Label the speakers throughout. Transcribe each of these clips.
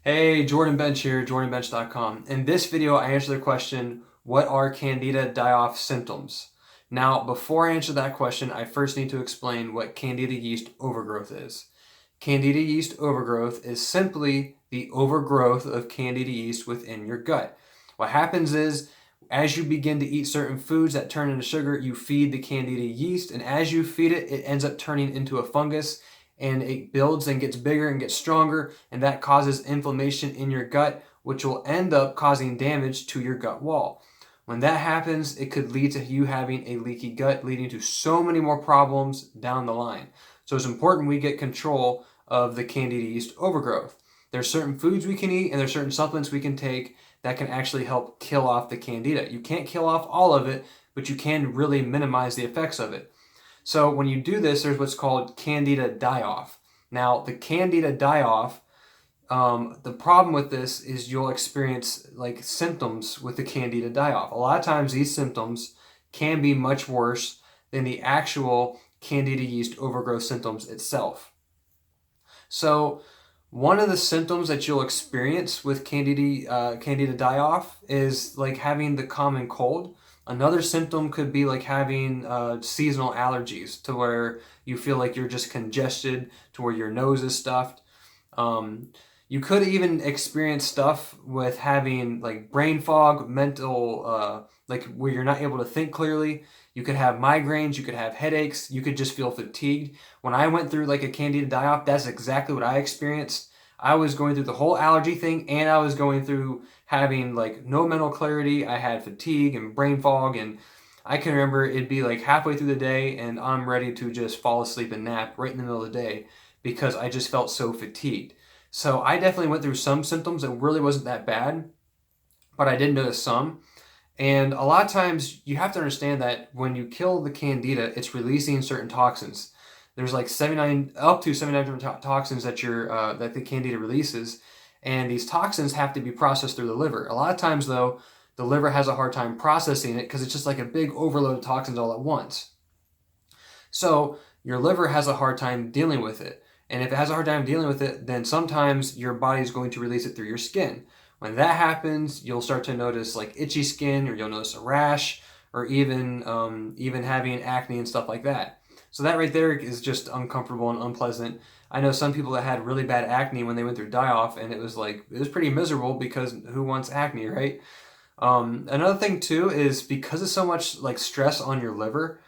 Speaker 1: Hey, Jordan Bench here, jordanbench.com. In this video, I answer the question, what are Candida die-off symptoms? Now, before I answer that question, I first need to explain what Candida yeast overgrowth is. Candida yeast overgrowth is simply the overgrowth of Candida yeast within your gut. What happens is, as you begin to eat certain foods that turn into sugar, you feed the Candida yeast, and as you feed it, it ends up turning into a fungus, and it builds and gets bigger and gets stronger, and that causes inflammation in your gut, which will end up causing damage to your gut wall. When that happens, it could lead to you having a leaky gut, leading to so many more problems down the line. So it's important we get control of the Candida yeast overgrowth. There's certain foods we can eat and there's certain supplements we can take that can actually help kill off the Candida. You can't kill off all of it, but you can really minimize the effects of it. So when you do this, there's what's called Candida Die-Off. Now, the Candida Die-Off, the problem with this is you'll experience like symptoms with the Candida Die-Off. A lot of times these symptoms can be much worse than the actual Candida yeast overgrowth symptoms itself. So one of the symptoms that you'll experience with Candida Die-Off is like having the common cold. Another symptom could be like having seasonal allergies, to where you feel like you're just congested, to where your nose is stuffed. You could even experience stuff with having like brain fog, mental, like where you're not able to think clearly. You could have migraines, you could have headaches, you could just feel fatigued. When I went through like a Candida Die-Off, that's exactly what I experienced. I was going through the whole allergy thing, and I was going through having like no mental clarity. I had fatigue and brain fog, and I can remember it'd be like halfway through the day and I'm ready to just fall asleep and nap right in the middle of the day because I just felt so fatigued. So I definitely went through some symptoms that really wasn't that bad, but I did notice some. And a lot of times you have to understand that when you kill the Candida, it's releasing certain toxins. There's like 79, up to 79 different toxins that that the Candida releases, and these toxins have to be processed through the liver. A lot of times though, the liver has a hard time processing it because it's just like a big overload of toxins all at once. So your liver has a hard time dealing with it. And if it has a hard time dealing with it, then sometimes your body is going to release it through your skin. When that happens, you'll start to notice like itchy skin, or you'll notice a rash, or even having acne and stuff like that. So that right there is just uncomfortable and unpleasant. I know some people that had really bad acne when they went through die-off, and it was pretty miserable because who wants acne, right? Another thing too is because of so much like stress on your liver,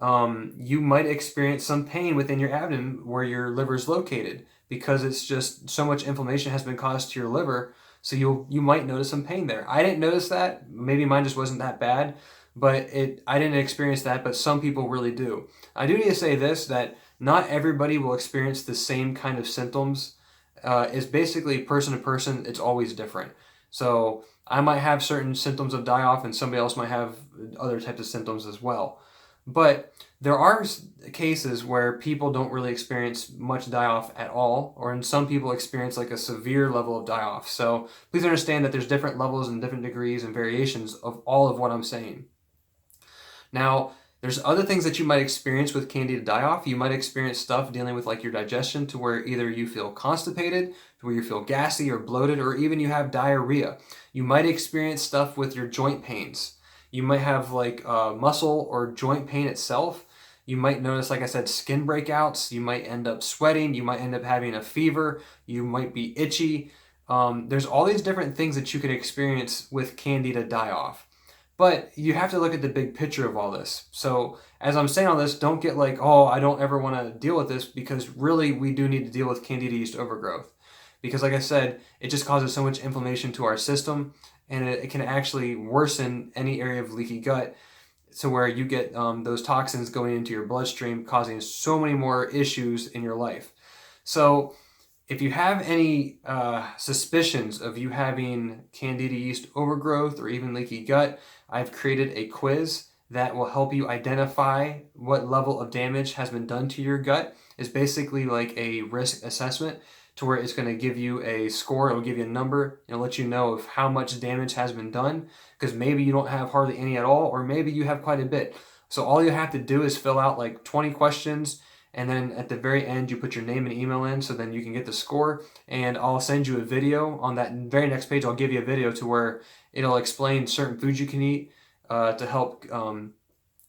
Speaker 1: you might experience some pain within your abdomen where your liver is located, because it's just so much inflammation has been caused to your liver. So you might notice some pain there. I didn't notice that. Maybe mine just wasn't that bad, but I didn't experience that, but some people really do. I do need to say this, that not everybody will experience the same kind of symptoms. It's basically person to person. It's always different. So I might have certain symptoms of die-off and somebody else might have other types of symptoms as well. But there are cases where people don't really experience much die-off at all, or in some people experience like a severe level of die-off. So please understand that there's different levels and different degrees and variations of all of what I'm saying. Now, there's other things that you might experience with Candida Die-Off. You might experience stuff dealing with like your digestion, to where either you feel constipated, to where you feel gassy or bloated, or even you have diarrhea. You might experience stuff with your joint pains. You might have like muscle or joint pain itself. You might notice, like I said, skin breakouts. You might end up sweating. You might end up having a fever. You might be itchy. There's all these different things that you could experience with Candida Die-Off. But you have to look at the big picture of all this. So as I'm saying all this, don't get like, oh, I don't ever want to deal with this, because really we do need to deal with Candida yeast overgrowth. Because like I said, it just causes so much inflammation to our system, and it can actually worsen any area of leaky gut, to where you get those toxins going into your bloodstream, causing so many more issues in your life. So if you have any suspicions of you having Candida yeast overgrowth or even leaky gut, I've created a quiz that will help you identify what level of damage has been done to your gut. It's basically like a risk assessment, to where it's going to give you a score. It'll give you a number and let you know of how much damage has been done, because maybe you don't have hardly any at all, or maybe you have quite a bit. So all you have to do is fill out like 20 questions, And then at the very end, you put your name and email in, so then you can get the score. And I'll send you a video on that very next page. I'll give you a video to where it'll explain certain foods you can eat to help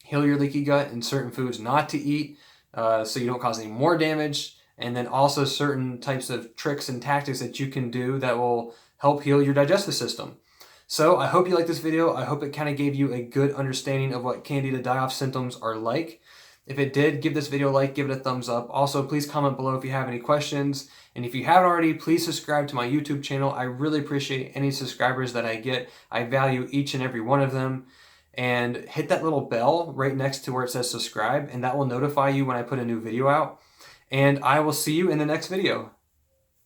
Speaker 1: heal your leaky gut, and certain foods not to eat so you don't cause any more damage. And then also certain types of tricks and tactics that you can do that will help heal your digestive system. So I hope you like this video. I hope it kind of gave you a good understanding of what Candida Die-Off symptoms are like. If it did, give this video a like, give it a thumbs up. Also, please comment below if you have any questions. And if you haven't already, please subscribe to my YouTube channel. I really appreciate any subscribers that I get. I value each and every one of them. And hit that little bell right next to where it says subscribe, and that will notify you when I put a new video out. And I will see you in the next video.